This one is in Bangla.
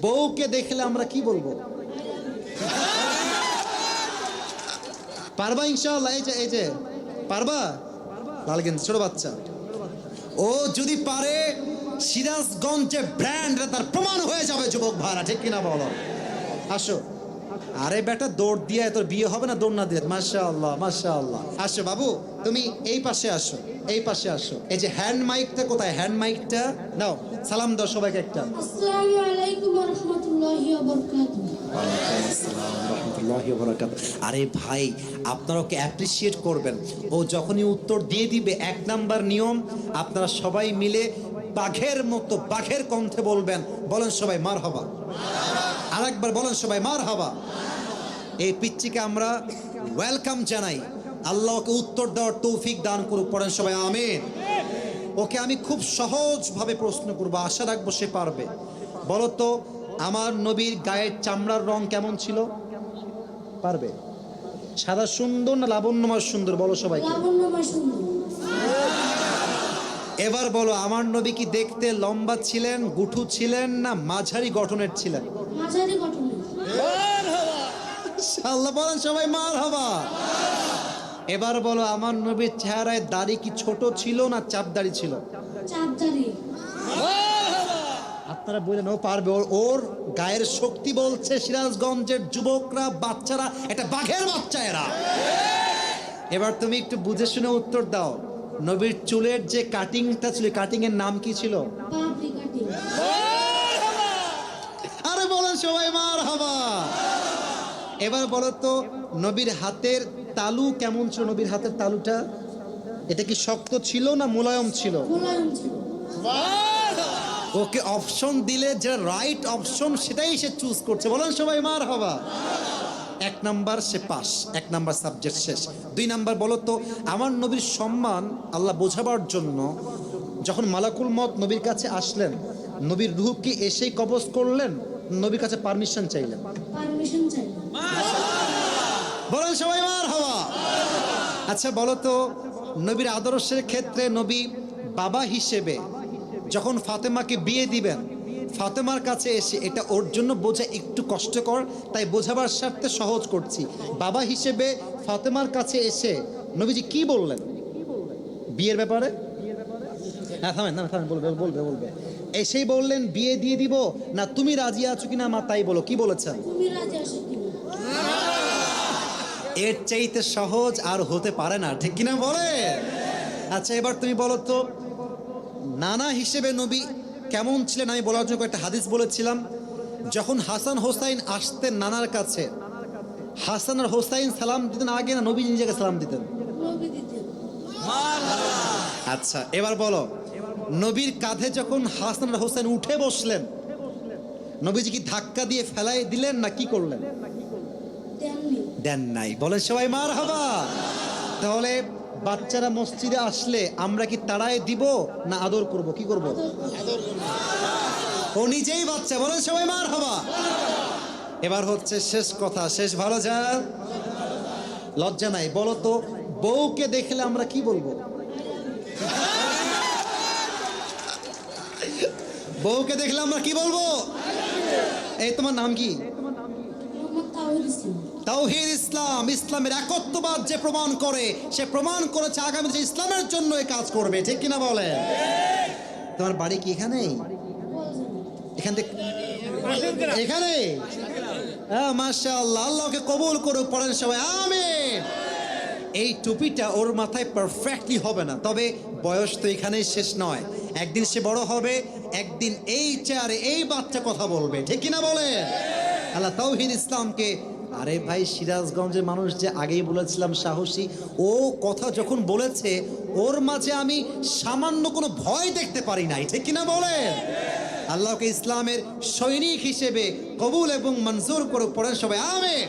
বউকে দেখলে আমরা কি বলবো? পারবা ইনশাআল্লাহ? এই যে পারবা? লাল গেঞ্জি ছোট বাচ্চা, ও যদি পারে সিরাজগঞ্জে ব্র্যান্ড তার প্রমাণ হয়ে যাবে যুবক ভাড়া, ঠিক কিনা বলো? আসো। আরে বেটা দৌড় দিয়ে তোর বিয়ে হবে না দৌড় না দিয়ে? মাশাআল্লাহ মাশাআল্লাহ। আসো বাবু, তুমি এই পাশে আসো, এই পাশে আসো। এই যে হ্যান্ড মাইকটা কোথায়? হ্যান্ড মাইকটা নাও, সালাম দাও সবাইকে একটা। আসসালামু আলাইকুম ওয়া রাহমাতুল্লাহি ওয়া বারাকাতুহু। ওয়ালাইকুম আসসালাম ওয়া রাহমাতুল্লাহি ওয়া বারাকাতুহু। আরে ভাই, আপনারা ওকে অ্যাপ্রিশিয়েট করবেন। ও যখনই উত্তর দিয়ে দিবে, 1 নাম্বার নিয়ম, আপনারা সবাই মিলে বাঘের মতো বাঘের কণ্ঠে বলবেন। বলেন সবাই মারহাবা। আরেকবার বলেন সবাই মারহাবা। এই পিচ্চিকে আমরা ওয়েলকাম জানাই। আল্লাহ ওকে উত্তর দেওয়ার তৌফিক দান করুক। পড়েন সবাই আমিন। ওকে আমি খুব সহজভাবে প্রশ্ন করব, আশা রাখবো সে পারবে। বলো তো, আমার নবীর গায়ের চামড়ার রং কেমন ছিল? পারবে? সাদা সুন্দর না লাবণ্যময় সুন্দর? বলো সবাই। লাবণ্যময় সুন্দর। এবার বলো, আমার নবী কি দেখতে লম্বা ছিলেন, গুঠু ছিলেন, না মাঝারি গঠনের ছিলেন? মাঝারি গঠনের। আল্লাহ বলেন সবাই মারহাবা। এবার বলো, আমার নবীর চেহারায় দাড়ি কি ছোট ছিল না চাপ দাড়ি ছিল? চাপদারি। আপনারা বললেন ও পারবে, ওর গায়ের শক্তি বলছে সিরাজগঞ্জের যুবকরা, বাচ্চারা একটা বাঘের বাচ্চা এরা। এবার তুমি একটু বুঝে শুনে উত্তর দাও। নবীর চুলের যে কাটিংটা ছিল, কাটিং এর নাম কি ছিল? পাপড়ি কাটিং। আরে বলেন সবাই মারহাবা। এবার বলো তো, নবীর হাতের তালু কেমন ছিল? নবীর হাতের তালুটা এটা কি শক্ত ছিল না মোলায়েম ছিল? মোলায়েম ছিল। ওকে অপশন দিলে যে রাইট অপশন সেটাই সে চুজ করছে। বলেন সবাই মারহাবা। 1 নাম্বার সে পাস, 1 নাম্বার সাবজেক্ট শেষ। 2 নাম্বার বলো তো, আমার নবীর সম্মান আল্লাহ বোঝাবার জন্য যখন মালাকুল মত নবীর কাছে আসলেন, নবীর রূহ কি এসেই কবজ করলেন, নবীর কাছে পারমিশন চাইলেন? পারমিশন চাই। বলেন সবাই মারহাবা। আচ্ছা বলো তো, নবীর আদর্শের ক্ষেত্রে নবী বাবা হিসেবে যখন ফাতেমাকে বিয়ে দিবেন, ফাতেমার কাছে এসে এটা ওর জন্য বোঝা একটু কষ্টকর, তাই বোঝাবার স্বার্থে সহজ করছি। বাবা হিসেবে ফাতেমার কাছে এসে নবীজি কি বললেন বিয়ের ব্যাপারে? হ্যাঁ থামেন না, থামেন, বলবে বলবে বলবে। এসেই বললেন বিয়ে দিয়ে দিব, না তুমি রাজি আছো কিনা মা তাই বলো, কি বলেছেন? তুমি রাজি আছো কিনা? এর চাইতে সহজ আর হতে পারে না, ঠিক কিনা বলে? আচ্ছা এবার তুমি বলো তো, নানা হিসেবে নবী কেমন ছিলেন? আমি বলার জন্য একটা হাদিস বলেছিলাম। যখন হাসান হোসাইন আসতেন নানার কাছে, হাসান আর হোসাইন সালাম দিতেন আগে না নবী নিজেকে সালাম দিতেন? নবী দিতেন। আচ্ছা এবার বলো, নবীর কাঁধে যখন হাসান আর হোসাইন উঠে বসলেন, নবীজি কি ধাক্কা দিয়ে ফেলাই দিলেন না কি করলেন? দেননি। দেন নাই। বলেন সবাই মারহাবা। তাহলে বাচ্চারা মসজিদে আসলে আমরা কি তাড়ায় দিব না আদর করব? কি করব? ও নিজেই বাচ্চা। বলেন সবাই মারহাবা। এবার হচ্ছে শেষ কথা, শেষ ভালো যা, লজ্জা নাই। বলো তো, বউকে দেখলে আমরা কি বলবো? বউকে দেখলে আমরা কি বলবো? এই তোমার নাম কি? মোহাম্মদ তাওহীদ ইসলাম। তাওহীদ ইসলাম। ইসলামের একত্ববাদ যে প্রমাণ করে, সে প্রমাণ করেছে আগামী যে ইসলামের জন্য এই কাজ করবে, ঠিক কিনা বলে? তোমার বাড়ি কি এখানেই? এখান থেকে এখানে? হ্যাঁ মাশাআল্লাহ, আল্লাহকে কবুল করুক। পড়েন সবাই আমিন। এই টুপিটা ওর মাথায় পারফেক্টলি হবে না, তবে বয়স তো এখানেই শেষ নয়। একদিন সে বড় হবে, একদিন এই চেয়ারে এই বাচ্চা কথা বলবে, ঠিক কিনা বলে? আল্লাহ তাওহীদ ইসলামকে, আরে ভাই সিরাজগঞ্জের মানুষ যে আগেই বলেছিলাম সাহসী, ও কথা যখন বলেছে ওর মাঝে আমি সামান্য কোনো ভয় দেখতে পারি নাই, ঠিক কিনা বলে? আল্লাহকে ইসলামের সৈনিক হিসেবে কবুল এবং মঞ্জুর করে। পড়েন সবাই আমিন।